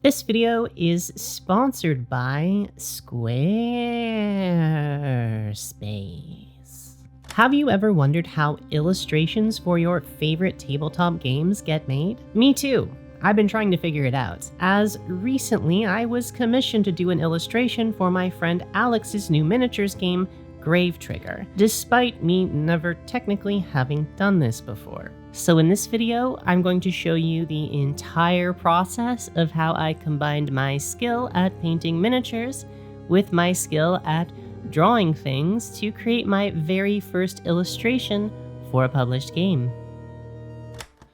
This video is sponsored by Squarespace. Have you ever wondered how illustrations for your favorite tabletop games get made? Me too. I've been trying to figure it out, as recently I was commissioned to do an illustration for my friend Alex's new miniatures game, Grave Trigger, despite me never technically having done this before. So in this video, I'm going to show you the entire process of how I combined my skill at painting miniatures with my skill at drawing things to create my very first illustration for a published game.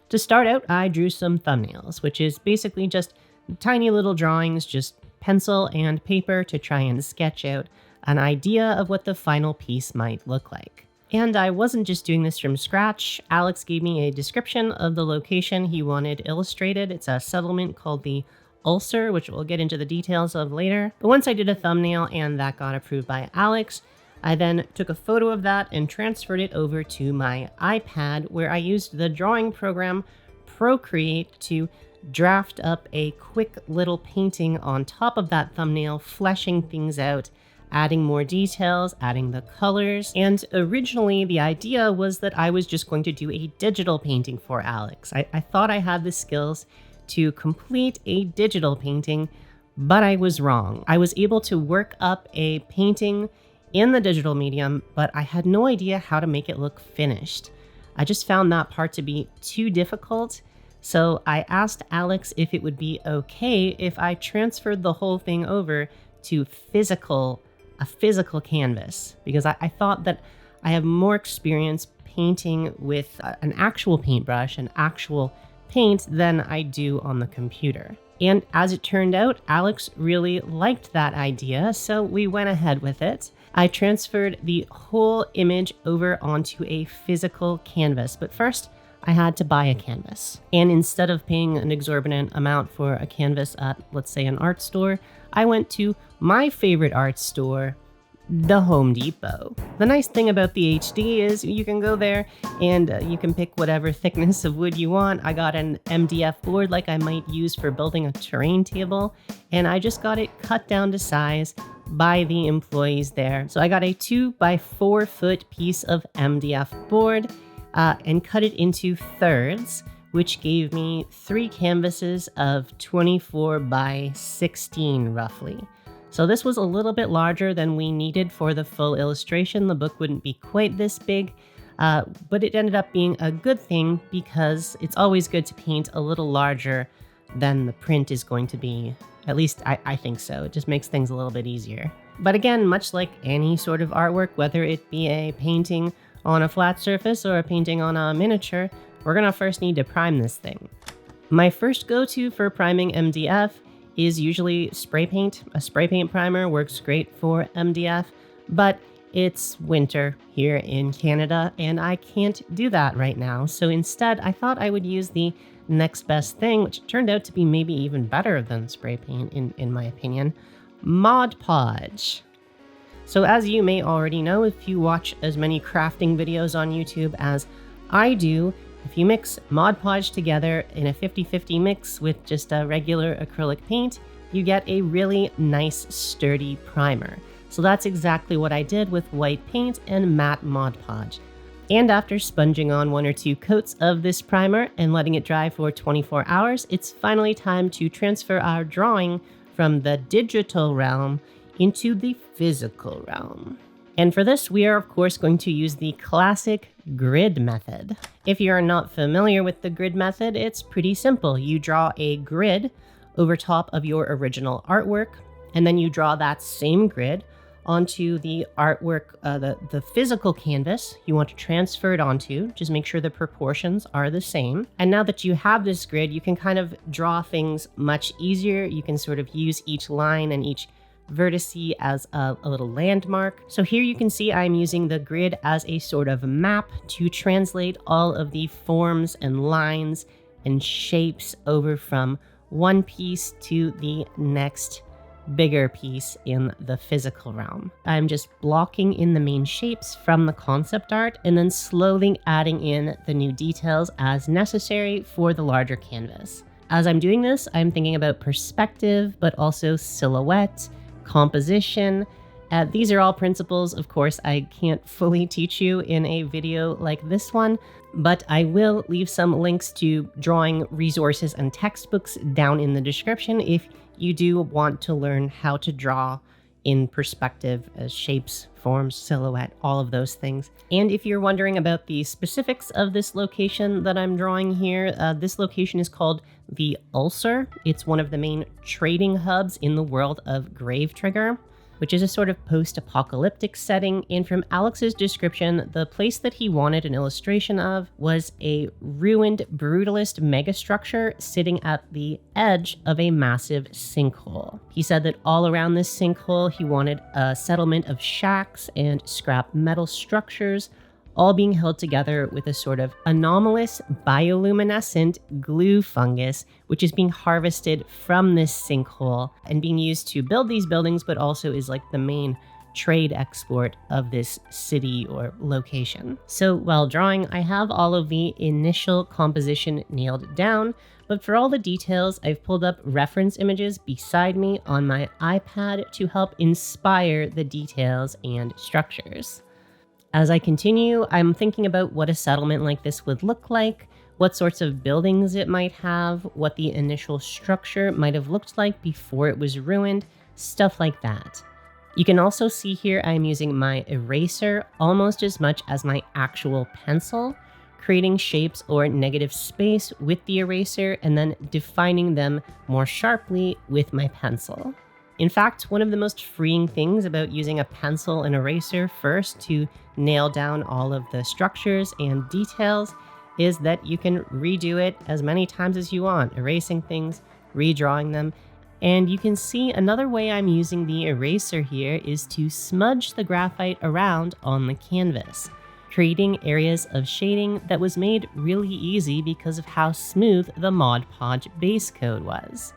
To start out, I drew some thumbnails, which is basically just tiny little drawings, just pencil and paper to try and sketch out an idea of what the final piece might look like. And I wasn't just doing this from scratch. Alex gave me a description of the location he wanted illustrated. It's a settlement called the Ulcer, which we'll get into the details of later. But once I did a thumbnail and that got approved by Alex, I then took a photo of that and transferred it over to my iPad, where I used the drawing program Procreate to draft up a quick little painting on top of that thumbnail, fleshing things out, adding more details, adding the colors. And originally the idea was that I was just going to do a digital painting for Alex. I thought I had the skills to complete a digital painting, but I was wrong. I was able to work up a painting in the digital medium, but I had no idea how to make it look finished. I just found that part to be too difficult. So I asked Alex if it would be okay if I transferred the whole thing over to a physical canvas, because I thought that I have more experience painting with an actual paintbrush and actual paint than I do on the computer. And as it turned out, Alex really liked that idea, so we went ahead with it. I transferred the whole image over onto a physical canvas, but first I had to buy a canvas. And instead of paying an exorbitant amount for a canvas at, let's say, an art store, I went to my favorite art store, the Home Depot. The nice thing about the HD is you can go there and you can pick whatever thickness of wood you want. I got an MDF board like I might use for building a terrain table, and I just got it cut down to size by the employees there. So I got a 2x4 foot piece of MDF board and cut it into thirds, which gave me 3 canvases of 24 by 16 roughly. So this was a little bit larger than we needed for the full illustration. The book wouldn't be quite this big, but it ended up being a good thing because it's always good to paint a little larger than the print is going to be. At least I think so. It just makes things a little bit easier. But again, much like any sort of artwork, whether it be a painting on a flat surface or a painting on a miniature, we're gonna first need to prime this thing. My first go-to for priming MDF is usually spray paint. A spray paint primer works great for MDF, but it's winter here in Canada and I can't do that right now. So instead, I thought I would use the next best thing, which turned out to be maybe even better than spray paint in my opinion, Mod Podge. So as you may already know, if you watch as many crafting videos on YouTube as I do, if you mix Mod Podge together in a 50-50 mix with just a regular acrylic paint, you get a really nice sturdy primer. So that's exactly what I did with white paint and matte Mod Podge. And after sponging on 1 or 2 coats of this primer and letting it dry for 24 hours, it's finally time to transfer our drawing from the digital realm into the physical realm. And for this, we are of course going to use the classic grid method. If you're not familiar with the grid method, it's pretty simple. You draw a grid over top of your original artwork, and then you draw that same grid onto the artwork, the physical canvas you want to transfer it onto. Just make sure the proportions are the same. And now that you have this grid, you can kind of draw things much easier. You can sort of use each line and each vertice as a little landmark. So here you can see I'm using the grid as a sort of map to translate all of the forms and lines and shapes over from one piece to the next bigger piece in the physical realm. I'm just blocking in the main shapes from the concept art and then slowly adding in the new details as necessary for the larger canvas. As I'm doing this, I'm thinking about perspective, but also silhouette, composition. These are all principles, of course, I can't fully teach you in a video like this one, but I will leave some links to drawing resources and textbooks down in the description if you do want to learn how to draw in perspective, as shapes, forms, silhouette, all of those things. And if you're wondering about the specifics of this location that I'm drawing here, this location is called the Ulcer. It's one of the main trading hubs in the world of Gravetrigger, which is a sort of post-apocalyptic setting. And from Alex's description, the place that he wanted an illustration of was a ruined brutalist megastructure sitting at the edge of a massive sinkhole. He said that all around this sinkhole, he wanted a settlement of shacks and scrap metal structures, all being held together with a sort of anomalous bioluminescent glue fungus, which is being harvested from this sinkhole and being used to build these buildings, but also is like the main trade export of this city or location. So while drawing, I have all of the initial composition nailed down, but for all the details, I've pulled up reference images beside me on my iPad to help inspire the details and structures. As I continue, I'm thinking about what a settlement like this would look like, what sorts of buildings it might have, what the initial structure might have looked like before it was ruined, stuff like that. You can also see here I'm using my eraser almost as much as my actual pencil, creating shapes or negative space with the eraser and then defining them more sharply with my pencil. In fact, one of the most freeing things about using a pencil and eraser first to nail down all of the structures and details is that you can redo it as many times as you want, erasing things, redrawing them. And you can see another way I'm using the eraser here is to smudge the graphite around on the canvas, creating areas of shading that was made really easy because of how smooth the Mod Podge base coat was.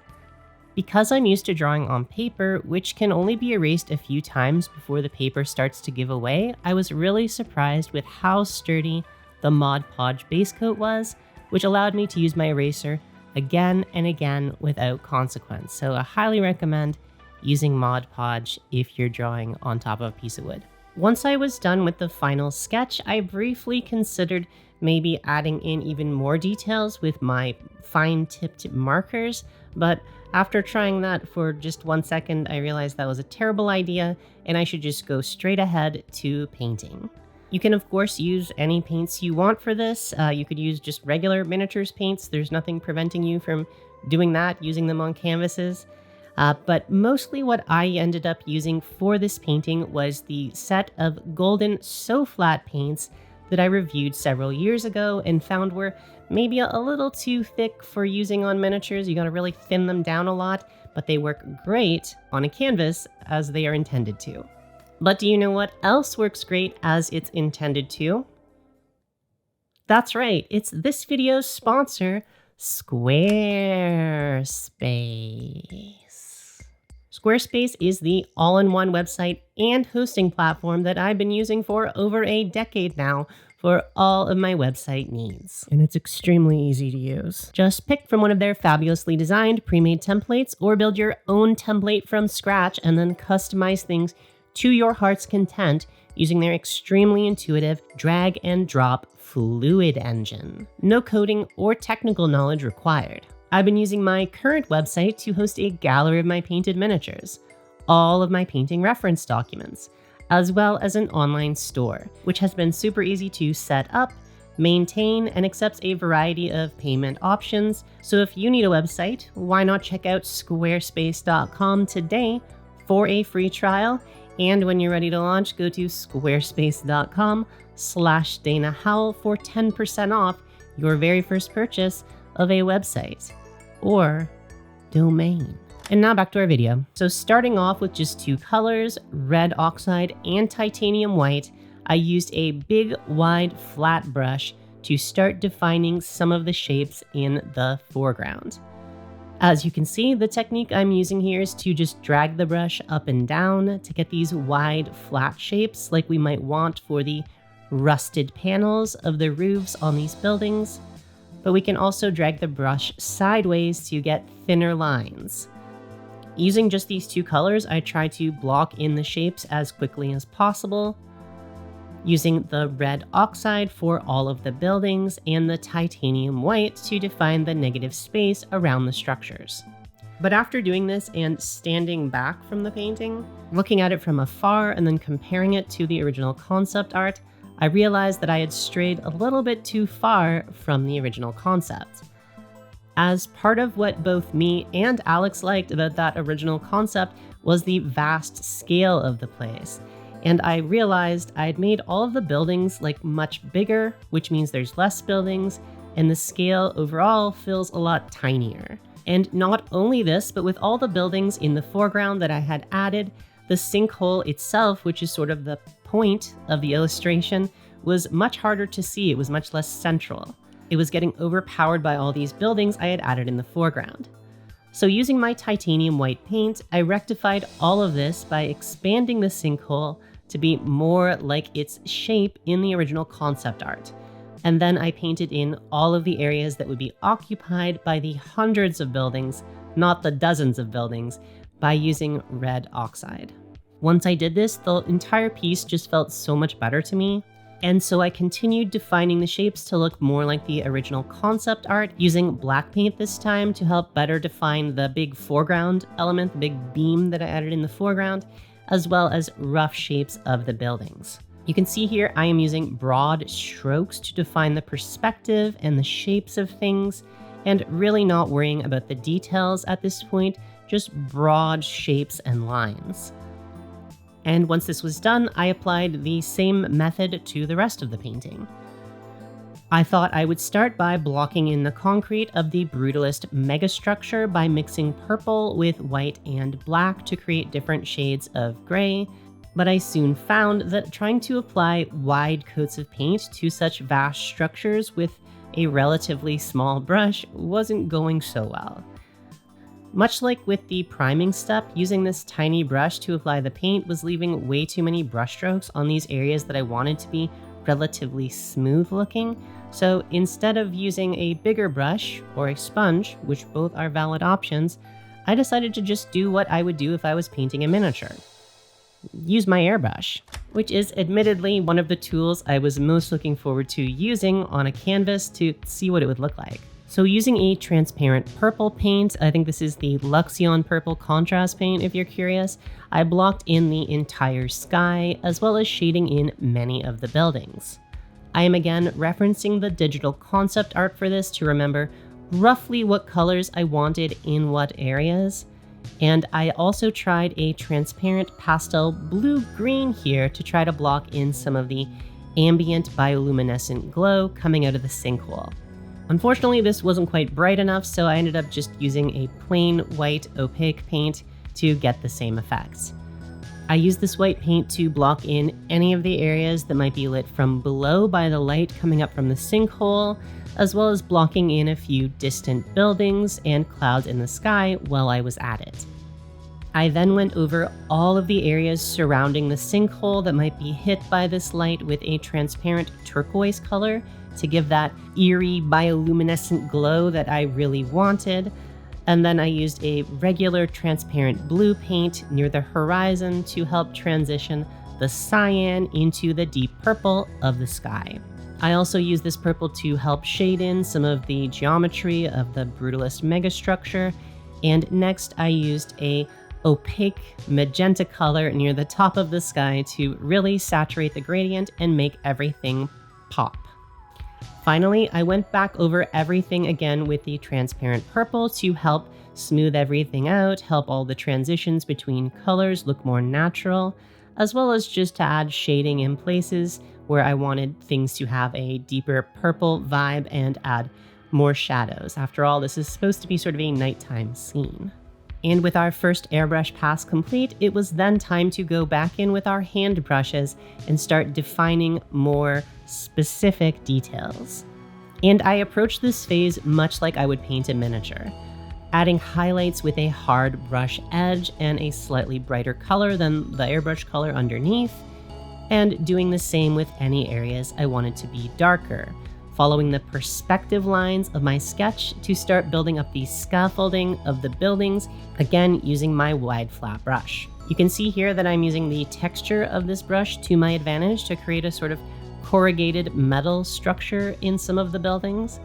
Because I'm used to drawing on paper, which can only be erased a few times before the paper starts to give away, I was really surprised with how sturdy the Mod Podge base coat was, which allowed me to use my eraser again and again without consequence. So I highly recommend using Mod Podge if you're drawing on top of a piece of wood. Once I was done with the final sketch, I briefly considered maybe adding in even more details with my fine-tipped markers, but after trying that for just 1 second, I realized that was a terrible idea and I should just go straight ahead to painting. You can of course use any paints you want for this. You could use just regular miniatures paints. There's nothing preventing you from doing that, using them on canvases. But mostly what I ended up using for this painting was the set of golden So Flat paints that I reviewed several years ago and found were maybe a little too thick for using on miniatures. You gotta really thin them down a lot, but they work great on a canvas as they are intended to. But do you know what else works great as it's intended to? That's right, it's this video's sponsor, Squarespace. Squarespace is the all-in-one website and hosting platform that I've been using for over a decade now for all of my website needs. And it's extremely easy to use. Just pick from one of their fabulously designed pre-made templates or build your own template from scratch and then customize things to your heart's content using their extremely intuitive drag and drop fluid engine. No coding or technical knowledge required. I've been using my current website to host a gallery of my painted miniatures, all of my painting reference documents, as well as an online store, which has been super easy to set up, maintain, and accepts a variety of payment options. So if you need a website, why not check out squarespace.com today for a free trial? And when you're ready to launch, go to squarespace.com/Dana Howell for 10% off your very first purchase of a website or domain. And now back to our video. So starting off with just two colors, red oxide and titanium white, I used a big, wide, flat brush to start defining some of the shapes in the foreground. As you can see, the technique I'm using here is to just drag the brush up and down to get these wide, flat shapes like we might want for the rusted panels of the roofs on these buildings. but we can also drag the brush sideways to get thinner lines. Using just these two colors, I try to block in the shapes as quickly as possible, using the red oxide for all of the buildings and the titanium white to define the negative space around the structures. But after doing this and standing back from the painting, looking at it from afar and then comparing it to the original concept art, I realized that I had strayed a little bit too far from the original concept. As part of what both me and Alex liked about that original concept was the vast scale of the place. And I realized I'd made all of the buildings like much bigger, which means there's less buildings, and the scale overall feels a lot tinier. And not only this, but with all the buildings in the foreground that I had added, the sinkhole itself, which is sort of the point of the illustration, was much harder to see. It was much less central. It was getting overpowered by all these buildings I had added in the foreground. So using my titanium white paint, I rectified all of this by expanding the sinkhole to be more like its shape in the original concept art. And then I painted in all of the areas that would be occupied by the hundreds of buildings, not the dozens of buildings, by using red oxide. Once I did this, the entire piece just felt so much better to me. And so I continued defining the shapes to look more like the original concept art, using black paint this time to help better define the big foreground element, the big beam that I added in the foreground, as well as rough shapes of the buildings. You can see here I am using broad strokes to define the perspective and the shapes of things, and really not worrying about the details at this point, just broad shapes and lines. And once this was done, I applied the same method to the rest of the painting. I thought I would start by blocking in the concrete of the brutalist megastructure by mixing purple with white and black to create different shades of gray, but I soon found that trying to apply wide coats of paint to such vast structures with a relatively small brush wasn't going so well. Much like with the priming step, using this tiny brush to apply the paint was leaving way too many brushstrokes on these areas that I wanted to be relatively smooth looking. So instead of using a bigger brush or a sponge, which both are valid options, I decided to just do what I would do if I was painting a miniature. Use my airbrush, which is admittedly one of the tools I was most looking forward to using on a canvas to see what it would look like. So using a transparent purple paint, I think this is the Luxion Purple Contrast paint if you're curious, I blocked in the entire sky as well as shading in many of the buildings. I am again referencing the digital concept art for this to remember roughly what colors I wanted in what areas. And I also tried a transparent pastel blue-green here to try to block in some of the ambient bioluminescent glow coming out of the sinkhole. Unfortunately, this wasn't quite bright enough, so I ended up just using a plain white opaque paint to get the same effects. I used this white paint to block in any of the areas that might be lit from below by the light coming up from the sinkhole, as well as blocking in a few distant buildings and clouds in the sky while I was at it. I then went over all of the areas surrounding the sinkhole that might be hit by this light with a transparent turquoise color to give that eerie bioluminescent glow that I really wanted. And then I used a regular transparent blue paint near the horizon to help transition the cyan into the deep purple of the sky. I also used this purple to help shade in some of the geometry of the brutalist megastructure. And next I used a opaque magenta color near the top of the sky to really saturate the gradient and make everything pop. Finally, I went back over everything again with the transparent purple to help smooth everything out, help all the transitions between colors look more natural, as well as just to add shading in places where I wanted things to have a deeper purple vibe and add more shadows. After all, this is supposed to be sort of a nighttime scene. And with our first airbrush pass complete, it was then time to go back in with our hand brushes and start defining more specific details. And I approached this phase much like I would paint a miniature, adding highlights with a hard brush edge and a slightly brighter color than the airbrush color underneath, and doing the same with any areas I wanted to be darker, following the perspective lines of my sketch to start building up the scaffolding of the buildings, again using my wide flat brush. You can see here that I'm using the texture of this brush to my advantage to create a sort of corrugated metal structure in some of the buildings.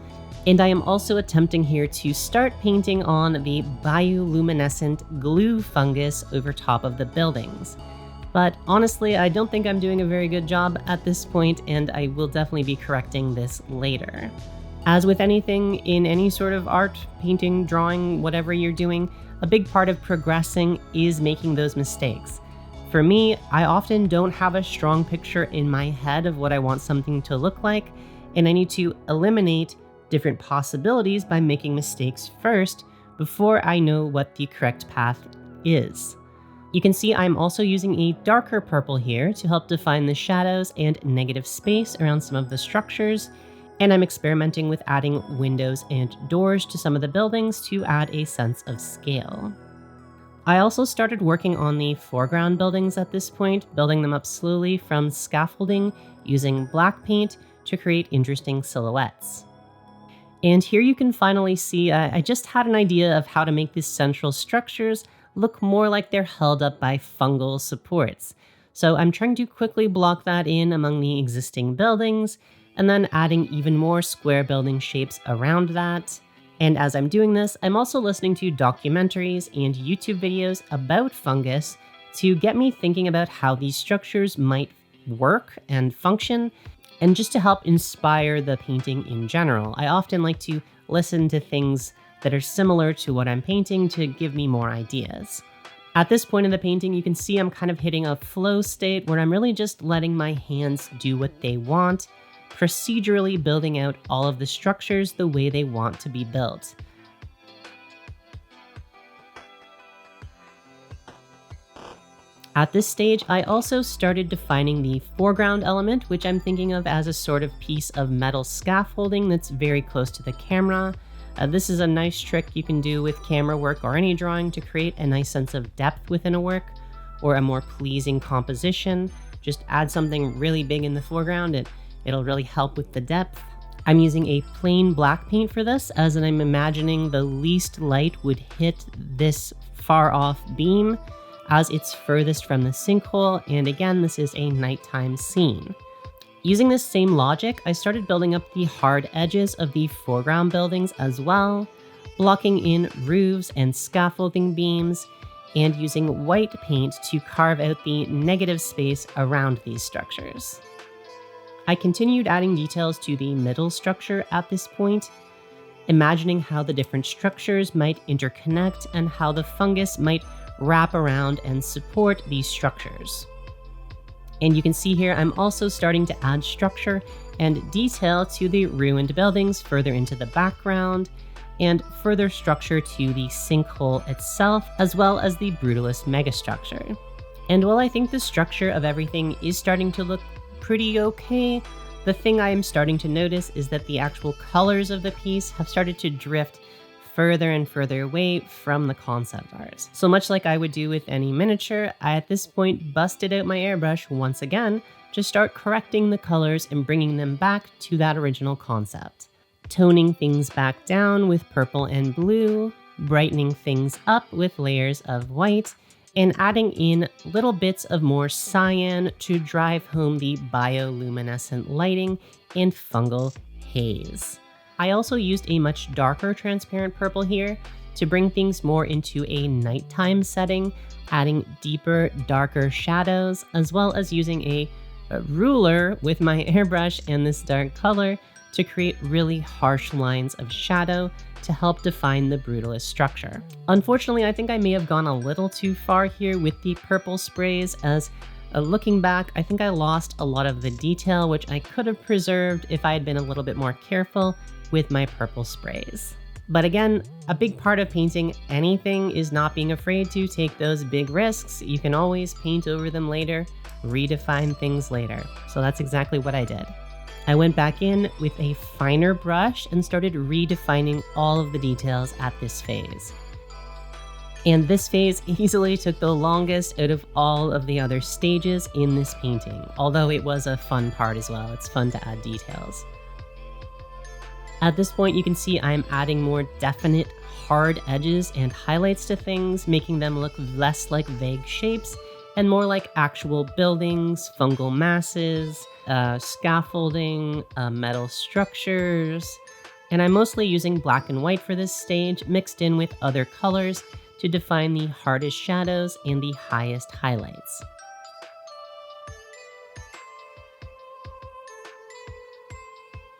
And I am also attempting here to start painting on the bioluminescent glue fungus over top of the buildings. But honestly, I don't think I'm doing a very good job at this point, and I will definitely be correcting this later. As with anything in any sort of art, painting, drawing, whatever you're doing, a big part of progressing is making those mistakes. For me, I often don't have a strong picture in my head of what I want something to look like, and I need to eliminate different possibilities by making mistakes first before I know what the correct path is. You can see I'm also using a darker purple here to help define the shadows and negative space around some of the structures, and I'm experimenting with adding windows and doors to some of the buildings to add a sense of scale. I also started working on the foreground buildings at this point, building them up slowly from scaffolding using black paint to create interesting silhouettes. And here you can finally see I just had an idea of how to make these central structures look more like they're held up by fungal supports. So I'm trying to quickly block that in among the existing buildings, and then adding even more square building shapes around that. And as I'm doing this, I'm also listening to documentaries and YouTube videos about fungus to get me thinking about how these structures might work and function, and just to help inspire the painting in general. I often like to listen to things that are similar to what I'm painting to give me more ideas. At this point in the painting, you can see I'm kind of hitting a flow state where I'm really just letting my hands do what they want, procedurally building out all of the structures the way they want to be built. At this stage, I also started defining the foreground element, which I'm thinking of as a sort of piece of metal scaffolding that's very close to the camera. This is a nice trick you can do with camera work or any drawing to create a nice sense of depth within a work or a more pleasing composition. Just add something really big in the foreground and it'll really help with the depth. I'm using a plain black paint for this, as I'm imagining the least light would hit this far off beam as it's furthest from the sinkhole, and again, this is a nighttime scene. Using this same logic, I started building up the hard edges of the foreground buildings as well, blocking in roofs and scaffolding beams, and using white paint to carve out the negative space around these structures. I continued adding details to the middle structure at this point, imagining how the different structures might interconnect and how the fungus might wrap around and support these structures. And you can see here I'm also starting to add structure and detail to the ruined buildings further into the background, and further structure to the sinkhole itself, as well as the brutalist megastructure. And while I think the structure of everything is starting to look pretty okay, the thing I am starting to notice is that the actual colors of the piece have started to drift further and further away from the concept art. So much like I would do with any miniature, I at this point busted out my airbrush once again to start correcting the colors and bringing them back to that original concept. Toning things back down with purple and blue, brightening things up with layers of white, and adding in little bits of more cyan to drive home the bioluminescent lighting and fungal haze. I also used a much darker transparent purple here to bring things more into a nighttime setting, adding deeper, darker shadows, as well as using a ruler with my airbrush and this dark color to create really harsh lines of shadow to help define the brutalist structure. Unfortunately, I think I may have gone a little too far here with the purple sprays, as looking back, I think I lost a lot of the detail which I could have preserved if I had been a little bit more careful with my purple sprays. But again, a big part of painting anything is not being afraid to take those big risks. You can always paint over them later, redefine things later. So that's exactly what I did. I went back in with a finer brush and started redefining all of the details at this phase. And this phase easily took the longest out of all of the other stages in this painting, although it was a fun part as well. It's fun to add details. At this point, you can see I'm adding more definite, hard edges and highlights to things, making them look less like vague shapes and more like actual buildings, fungal masses, scaffolding, metal structures. And I'm mostly using black and white for this stage, mixed in with other colors to define the hardest shadows and the highest highlights.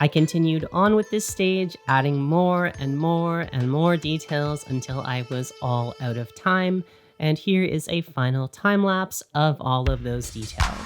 I continued on with this stage, adding more and more and more details until I was all out of time, and here is a final time lapse of all of those details.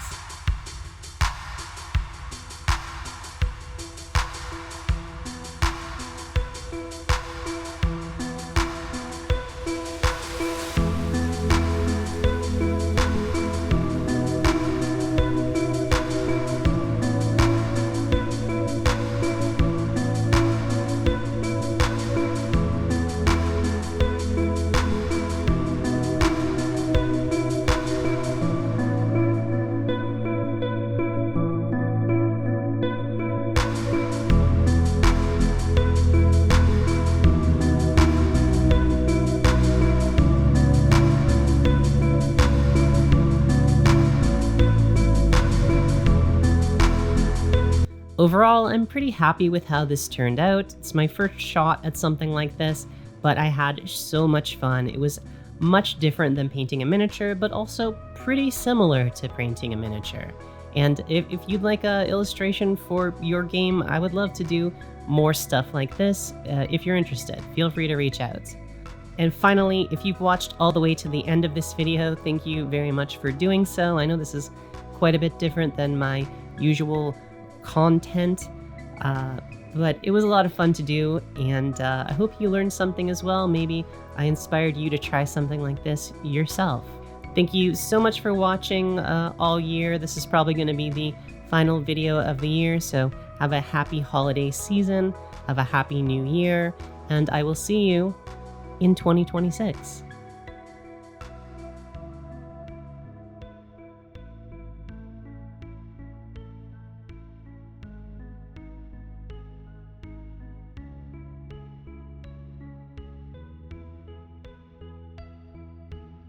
Overall, I'm pretty happy with how this turned out. It's my first shot at something like this, but I had so much fun. It was much different than painting a miniature, but also pretty similar to painting a miniature. And if you'd like an illustration for your game, I would love to do more stuff like this. If you're interested, feel free to reach out. And finally, if you've watched all the way to the end of this video, thank you very much for doing so. I know this is quite a bit different than my usual content, but it was a lot of fun to do, and I hope you learned something as well. Maybe I inspired you to try something like this yourself. Thank you so much for watching all year. This is probably going to be the final video of the year, so have a happy holiday season, have a happy new year, and I will see you in 2026.